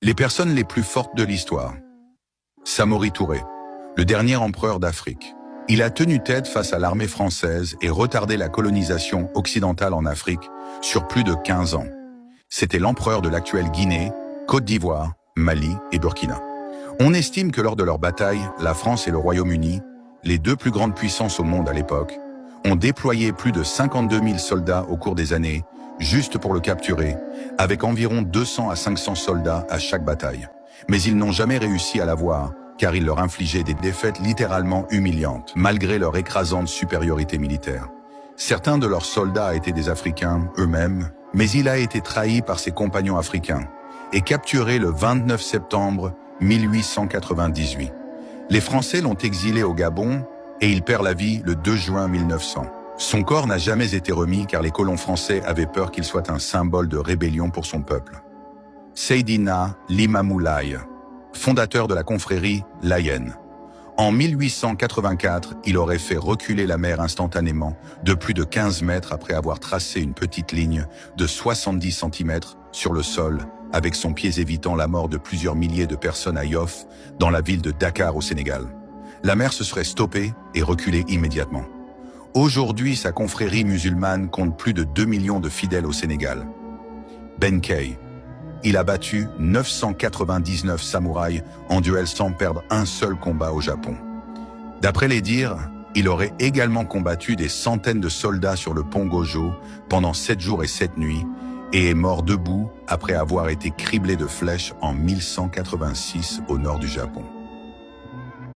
Les personnes les plus fortes de l'histoire. Samori Touré, le dernier empereur d'Afrique. Il a tenu tête face à l'armée française et retardé la colonisation occidentale en Afrique sur plus de 15 ans. C'était l'empereur de l'actuelle Guinée, Côte d'Ivoire, Mali et Burkina. On estime que lors de leur bataille, la France et le Royaume-Uni, les deux plus grandes puissances au monde à l'époque, ont déployé plus de 52 000 soldats au cours des années, juste pour le capturer, avec environ 200 à 500 soldats à chaque bataille. Mais ils n'ont jamais réussi à l'avoir, car il leur infligeait des défaites littéralement humiliantes, malgré leur écrasante supériorité militaire. Certains de leurs soldats étaient des Africains eux-mêmes, mais il a été trahi par ses compagnons africains et capturé le 29 septembre 1898. Les Français l'ont exilé au Gabon et il perd la vie le 2 juin 1900. Son corps n'a jamais été remis car les colons français avaient peur qu'il soit un symbole de rébellion pour son peuple. Seydina Limamou Laye, fondateur de la confrérie Layène. En 1884, il aurait fait reculer la mer instantanément de plus de 15 mètres après avoir tracé une petite ligne de 70 cm sur le sol, avec son pied évitant la mort de plusieurs milliers de personnes à Yoff, dans la ville de Dakar au Sénégal. La mer se serait stoppée et reculée immédiatement. Aujourd'hui, sa confrérie musulmane compte plus de 2 millions de fidèles au Sénégal. Benkei. Il a battu 999 samouraïs en duel sans perdre un seul combat au Japon. D'après les dires, il aurait également combattu des centaines de soldats sur le pont Gojo pendant 7 jours et 7 nuits et est mort debout après avoir été criblé de flèches en 1186 au nord du Japon.